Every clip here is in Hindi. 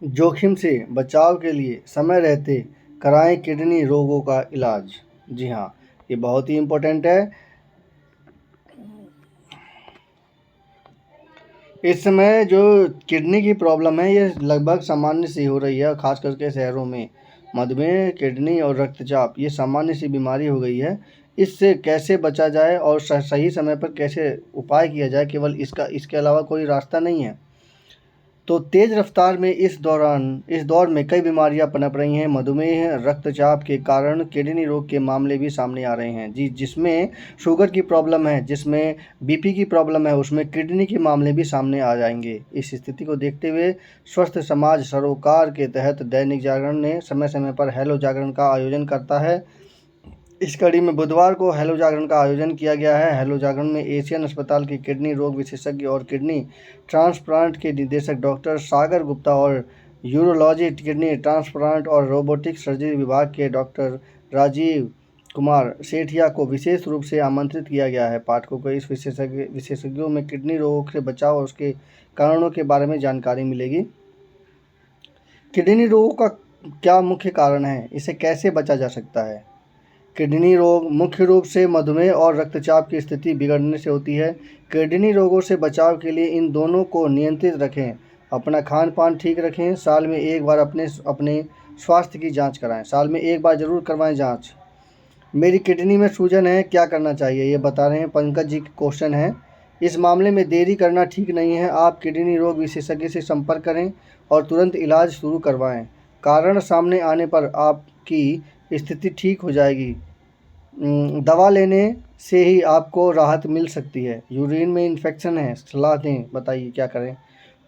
जोखिम से बचाव के लिए समय रहते कराएं किडनी रोगों का इलाज। जी हाँ, ये बहुत ही इम्पोर्टेंट है। इस समय जो किडनी की प्रॉब्लम है ये लगभग सामान्य सी हो रही है, खास करके शहरों में। मधुमेह, किडनी और रक्तचाप ये सामान्य सी बीमारी हो गई है। इससे कैसे बचा जाए और सही समय पर कैसे उपाय किया जाए, केवल इसके अलावा कोई रास्ता नहीं है। तो तेज़ रफ्तार में इस दौर में कई बीमारियां पनप रही हैं। मधुमेह, रक्तचाप के कारण किडनी रोग के मामले भी सामने आ रहे हैं। जी, जिसमें शुगर की प्रॉब्लम है, जिसमें बीपी की प्रॉब्लम है, उसमें किडनी के मामले भी सामने आ जाएंगे। इस स्थिति को देखते हुए स्वस्थ समाज सरोकार के तहत दैनिक जागरण ने समय समय पर हेलो जागरण का आयोजन करता है। इस कड़ी में बुधवार को हेलो जागरण का आयोजन किया गया है। हेलो जागरण में एशियन अस्पताल के किडनी रोग विशेषज्ञ और किडनी ट्रांसप्लांट के निदेशक डॉक्टर सागर गुप्ता और यूरोलॉजी, किडनी ट्रांसप्लांट और रोबोटिक सर्जरी विभाग के डॉक्टर राजीव कुमार सेठिया को विशेष रूप से आमंत्रित किया गया है। पाठकों को इस विशेषज्ञों में किडनी रोगों से बचाव और उसके कारणों के बारे में जानकारी मिलेगी। किडनी रोगों का क्या मुख्य कारण है, इसे कैसे बचा जा सकता है। किडनी रोग मुख्य रूप से मधुमेह और रक्तचाप की स्थिति बिगड़ने से होती है। किडनी रोगों से बचाव के लिए इन दोनों को नियंत्रित रखें, अपना खान पान ठीक रखें, साल में एक बार अपने स्वास्थ्य की जांच कराएं। साल में एक बार ज़रूर करवाएं जांच। मेरी किडनी में सूजन है, क्या करना चाहिए, ये बता रहे हैं पंकज जी। क्वेश्चन है, इस मामले में देरी करना ठीक नहीं है। आप किडनी रोग विशेषज्ञ से संपर्क करें और तुरंत इलाज शुरू करवाएं। कारण सामने आने पर आपकी स्थिति ठीक हो जाएगी। दवा लेने से ही आपको राहत मिल सकती है। यूरिन में इन्फेक्शन है, सलाह दें, बताइए क्या करें।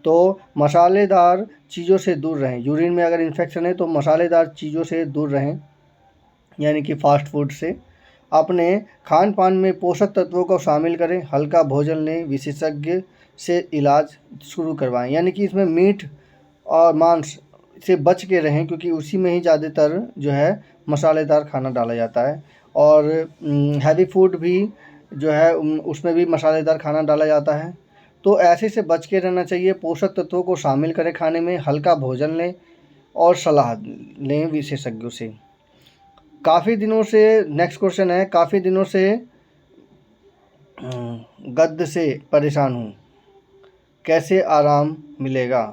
तो मसालेदार चीज़ों से दूर रहें। यूरिन में अगर इन्फेक्शन है तो मसालेदार चीज़ों से दूर रहें, यानी कि फास्ट फूड से। अपने खान पान में पोषक तत्वों को शामिल करें, हल्का भोजन लें, विशेषज्ञ से इलाज शुरू करवाएं। यानी कि इसमें मीट और मांस से बच के रहें, क्योंकि उसी में ही ज़्यादातर जो है मसालेदार खाना डाला जाता है। और हैवी फूड भी जो है उसमें भी मसालेदार खाना डाला जाता है। तो ऐसे से बच के रहना चाहिए। पोषक तत्वों को शामिल करें खाने में, हल्का भोजन लें और सलाह लें विशेषज्ञों से। काफ़ी दिनों से नेक्स्ट क्वेश्चन है, काफ़ी दिनों से गद्द से परेशान हूँ, कैसे आराम मिलेगा।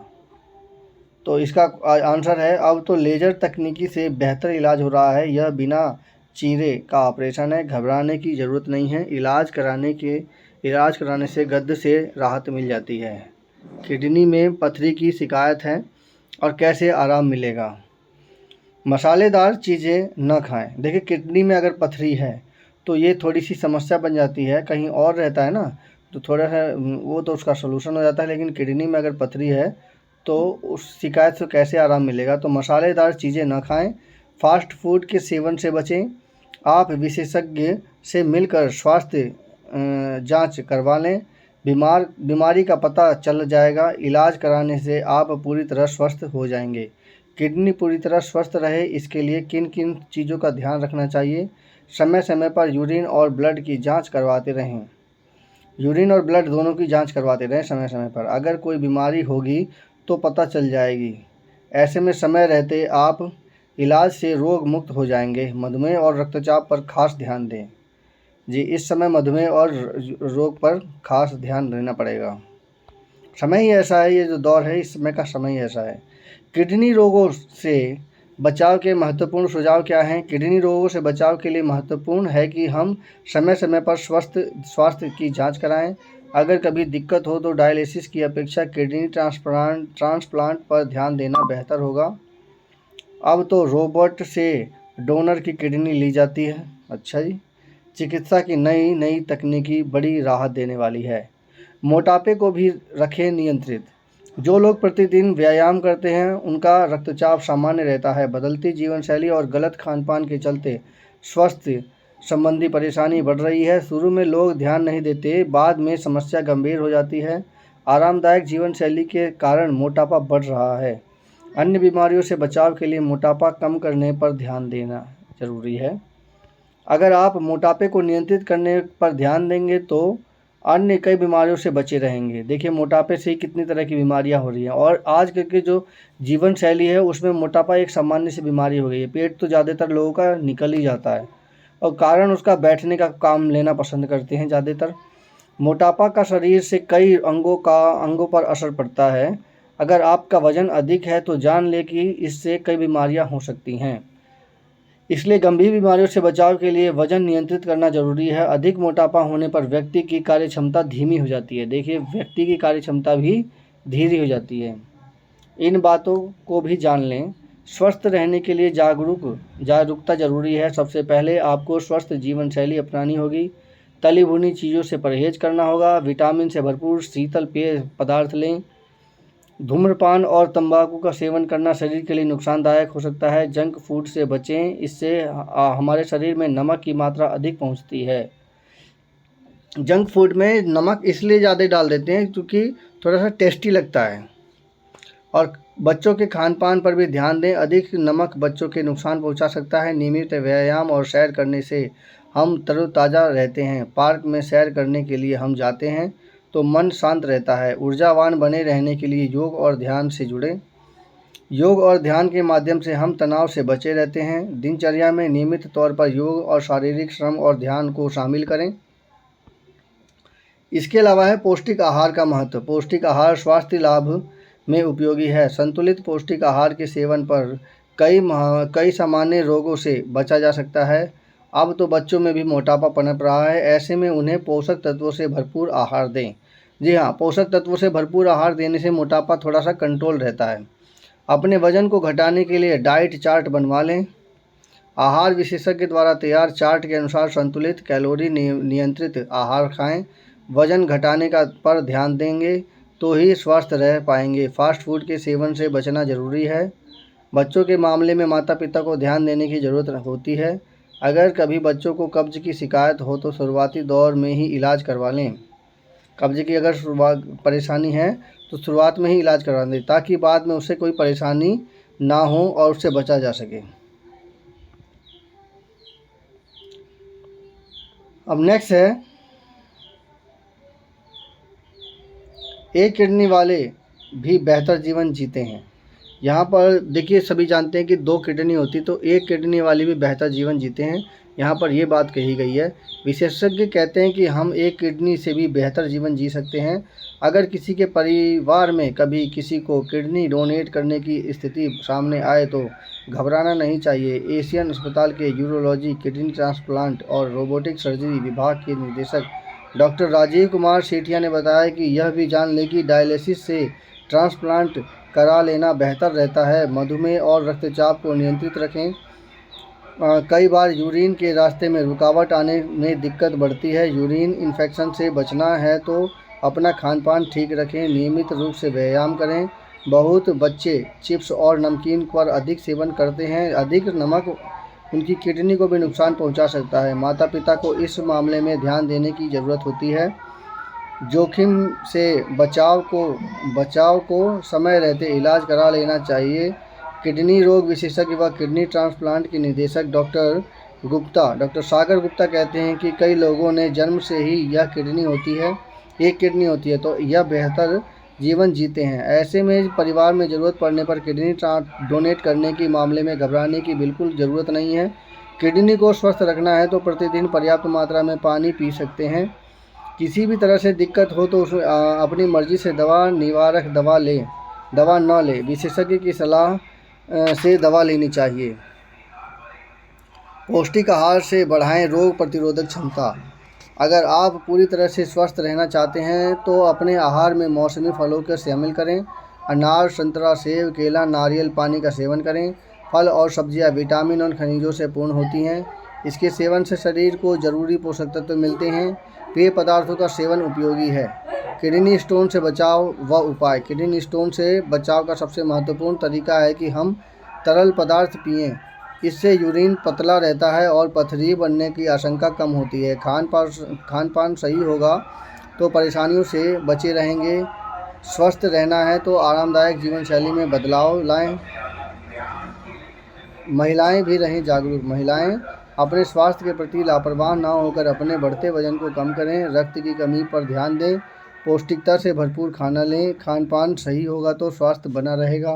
तो इसका आंसर है, अब तो लेज़र तकनीकी से बेहतर इलाज हो रहा है। यह बिना चीरे का ऑपरेशन है, घबराने की ज़रूरत नहीं है। इलाज कराने से गद्द से राहत मिल जाती है। किडनी में पथरी की शिकायत है और कैसे आराम मिलेगा। मसालेदार चीज़ें न खाएं। देखिए, किडनी में अगर पथरी है तो ये थोड़ी सी समस्या बन जाती है। कहीं और रहता है ना तो थोड़ा सा वो तो उसका सलूशन हो जाता है, लेकिन किडनी में अगर पथरी है तो उस शिकायत से कैसे आराम मिलेगा। तो मसालेदार चीज़ें न खाएं, फास्ट फूड के सेवन से बचें। आप विशेषज्ञ से मिलकर स्वास्थ्य जांच करवा लें। बीमारी का पता चल जाएगा। इलाज कराने से आप पूरी तरह स्वस्थ हो जाएंगे। किडनी पूरी तरह स्वस्थ रहे, इसके लिए किन किन चीज़ों का ध्यान रखना चाहिए। समय समय पर यूरिन और ब्लड की जांच करवाते रहें। यूरिन और ब्लड दोनों की जांच करवाते रहें समय समय पर। अगर कोई बीमारी होगी तो पता चल जाएगी। ऐसे में समय रहते आप इलाज से रोग मुक्त हो जाएंगे। मधुमेह और रक्तचाप पर खास ध्यान दें। जी, इस समय मधुमेह और रोग पर खास ध्यान देना पड़ेगा। समय ही ऐसा है, ये जो दौर है इस समय का समय ही ऐसा है। किडनी रोगों से बचाव के महत्वपूर्ण सुझाव क्या हैं। किडनी रोगों से बचाव के लिए महत्वपूर्ण है कि हम समय समय पर स्वास्थ्य की जांच कराएं। अगर कभी दिक्कत हो तो डायलिसिस की अपेक्षा किडनी ट्रांसप्लांट पर ध्यान देना बेहतर होगा। अब तो रोबोट से डोनर की किडनी ली जाती है। अच्छा जी, चिकित्सा की नई नई तकनीकी बड़ी राहत देने वाली है। मोटापे को भी रखें नियंत्रित। जो लोग प्रतिदिन व्यायाम करते हैं उनका रक्तचाप सामान्य रहता है। बदलती जीवनशैली और गलत खानपान के चलते स्वास्थ्य संबंधी परेशानी बढ़ रही है। शुरू में लोग ध्यान नहीं देते, बाद में समस्या गंभीर हो जाती है। आरामदायक जीवनशैली के कारण मोटापा बढ़ रहा है। अन्य बीमारियों से बचाव के लिए मोटापा कम करने पर ध्यान देना जरूरी है। अगर आप मोटापे को नियंत्रित करने पर ध्यान देंगे तो अन्य कई बीमारियों से बचे रहेंगे। देखिए मोटापे से ही कितनी तरह की बीमारियां हो रही हैं, और आज के जो जीवन शैली है उसमें मोटापा एक सामान्य सी बीमारी हो गई है। पेट तो ज़्यादातर लोगों का निकल ही जाता है, और कारण उसका बैठने का काम लेना पसंद करते हैं ज़्यादातर। मोटापा का शरीर से कई अंगों पर असर पड़ता है। अगर आपका वजन अधिक है तो जान लें कि इससे कई बीमारियां हो सकती हैं। इसलिए गंभीर बीमारियों से बचाव के लिए वजन नियंत्रित करना जरूरी है। अधिक मोटापा होने पर व्यक्ति की कार्य क्षमता धीमी हो जाती है। देखिए व्यक्ति की कार्य क्षमता भी धीरे हो जाती है। इन बातों को भी जान लें। स्वस्थ रहने के लिए जागरूकता जरूरी है। सबसे पहले आपको स्वस्थ जीवन शैली अपनानी होगी। तली भुनी चीज़ों से परहेज करना होगा। विटामिन से भरपूर शीतल पेय पदार्थ लें। धूम्रपान और तंबाकू का सेवन करना शरीर के लिए नुकसानदायक हो सकता है। जंक फूड से बचें, इससे हमारे शरीर में नमक की मात्रा अधिक पहुंचती है। जंक फूड में नमक इसलिए ज़्यादा डाल देते हैं क्योंकि थोड़ा सा टेस्टी लगता है। और बच्चों के खान पान पर भी ध्यान दें। अधिक नमक बच्चों के नुकसान पहुंचा सकता है। नियमित व्यायाम और सैर करने से हम तरोताज़ा रहते हैं। पार्क में सैर करने के लिए हम जाते हैं तो मन शांत रहता है। ऊर्जावान बने रहने के लिए योग और ध्यान से जुड़ें। योग और ध्यान के माध्यम से हम तनाव से बचे रहते हैं। दिनचर्या में नियमित तौर पर योग और शारीरिक श्रम और ध्यान को शामिल करें। इसके अलावा है पौष्टिक आहार का महत्व। पौष्टिक आहार स्वास्थ्य लाभ में उपयोगी है। संतुलित पौष्टिक आहार के सेवन पर कई सामान्य रोगों से बचा जा सकता है। अब तो बच्चों में भी मोटापा पनप रहा है, ऐसे में उन्हें पोषक तत्वों से भरपूर आहार दें। जी हाँ, पोषक तत्वों से भरपूर आहार देने से मोटापा थोड़ा सा कंट्रोल रहता है। अपने वजन को घटाने के लिए डाइट चार्ट बनवा लें। आहार विशेषज्ञ द्वारा तैयार चार्ट के अनुसार संतुलित कैलोरी नियंत्रित आहार खाएं। वजन घटाने का पर ध्यान देंगे तो ही स्वस्थ रह पाएंगे। फास्ट फूड के सेवन से बचना ज़रूरी है। बच्चों के मामले में माता पिता को ध्यान देने की ज़रूरत होती है। अगर कभी बच्चों को कब्ज़ की शिकायत हो तो शुरुआती दौर में ही इलाज करवा लें। कब्ज़ की अगर परेशानी है तो शुरुआत में ही इलाज करवा दें, ताकि बाद में उससे कोई परेशानी ना हो और उससे बचा जा सके। अब नेक्स्ट है, एक किडनी वाले भी बेहतर जीवन जीते हैं। यहाँ पर देखिए सभी जानते हैं कि 2 किडनी होती, तो एक किडनी वाले भी बेहतर जीवन जीते हैं। यहाँ पर ये बात कही गई है। विशेषज्ञ कहते हैं कि हम एक किडनी से भी बेहतर जीवन जी सकते हैं। अगर किसी के परिवार में कभी किसी को किडनी डोनेट करने की स्थिति सामने आए तो घबराना नहीं चाहिए। एशियन अस्पताल के यूरोलॉजी, किडनी ट्रांसप्लांट और रोबोटिक सर्जरी विभाग के निदेशक डॉक्टर राजीव कुमार सेठिया ने बताया कि यह भी जान लें कि डायलिसिस से ट्रांसप्लांट करा लेना बेहतर रहता है। मधुमेह और रक्तचाप को नियंत्रित रखें। कई बार यूरिन के रास्ते में रुकावट आने में दिक्कत बढ़ती है। यूरिन इन्फेक्शन से बचना है तो अपना खान पान ठीक रखें। नियमित रूप से व्यायाम करें। बहुत बच्चे चिप्स और नमकीन पर अधिक सेवन करते हैं। अधिक नमक उनकी किडनी को भी नुकसान पहुंचा सकता है। माता पिता को इस मामले में ध्यान देने की ज़रूरत होती है। जोखिम से बचाव को समय रहते इलाज करा लेना चाहिए। किडनी रोग विशेषज्ञ व किडनी ट्रांसप्लांट के निदेशक डॉक्टर सागर गुप्ता कहते हैं कि कई लोगों ने जन्म से ही एक किडनी होती है तो यह बेहतर जीवन जीते हैं। ऐसे में परिवार में ज़रूरत पड़ने पर किडनी डोनेट करने के मामले में घबराने की बिल्कुल ज़रूरत नहीं है। किडनी को स्वस्थ रखना है तो प्रतिदिन पर्याप्त मात्रा में पानी पी सकते हैं। किसी भी तरह से दिक्कत हो तो उसमें अपनी मर्जी से निवारक दवा न लें। विशेषज्ञ की सलाह से दवा लेनी चाहिए। पौष्टिक आहार से बढ़ाएं रोग प्रतिरोधक क्षमता। अगर आप पूरी तरह से स्वस्थ रहना चाहते हैं तो अपने आहार में मौसमी फलों का शामिल करें। अनार, संतरा, सेब, केला, नारियल पानी का सेवन करें। फल और सब्जियां विटामिन और खनिजों से पूर्ण होती हैं। इसके सेवन से शरीर को ज़रूरी पोषक तत्व मिलते हैं। पेय पदार्थों का सेवन उपयोगी है। किडनी स्टोन से बचाव व उपाय। किडनी स्टोन से बचाव का सबसे महत्वपूर्ण तरीका है कि हम तरल पदार्थ पिएं। इससे यूरिन पतला रहता है और पथरी बनने की आशंका कम होती है। खान पान सही होगा तो परेशानियों से बचे रहेंगे। स्वस्थ रहना है तो आरामदायक जीवन शैली में बदलाव लाएं। महिलाएं भी रहें जागरूक। महिलाएं अपने स्वास्थ्य के प्रति लापरवाह ना होकर अपने बढ़ते वजन को कम करें। रक्त की कमी पर ध्यान दें, पौष्टिकता से भरपूर खाना लें। खान पान सही होगा तो स्वास्थ्य बना रहेगा।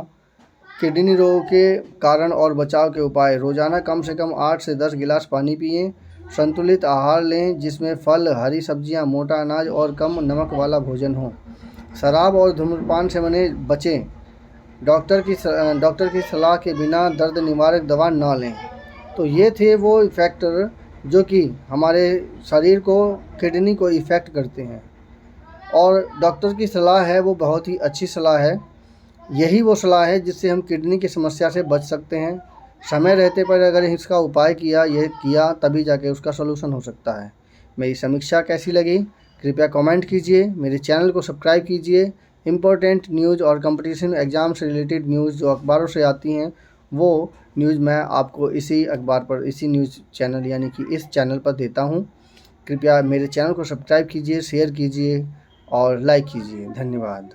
किडनी रोग के कारण और बचाव के उपाय: रोज़ाना कम से कम 8 से 10 गिलास पानी पिएं। संतुलित आहार लें जिसमें फल, हरी सब्जियां, मोटा अनाज और कम नमक वाला भोजन हो। शराब और धूम्रपान से बचें। डॉक्टर की सलाह के बिना दर्द निवारक दवा ना लें। तो ये थे वो फैक्टर जो कि हमारे शरीर को, किडनी को इफ़ेक्ट करते हैं, और डॉक्टर की सलाह है वो बहुत ही अच्छी सलाह है। यही वो सलाह है जिससे हम किडनी की समस्या से बच सकते हैं। समय रहते पर अगर इसका उपाय किया तभी जाके उसका सलूशन हो सकता है। मेरी समीक्षा कैसी लगी कृपया कमेंट कीजिए। मेरे चैनल को सब्सक्राइब कीजिए। इम्पोर्टेंट न्यूज़ और कंपटीशन एग्ज़ाम से रिलेटेड न्यूज़ जो अखबारों से आती हैं वो न्यूज़ मैं आपको इसी अखबार पर, इसी न्यूज़ चैनल यानी कि इस चैनल पर देता हूँ। कृपया मेरे चैनल को सब्सक्राइब कीजिए, शेयर कीजिए और लाइक कीजिए। धन्यवाद।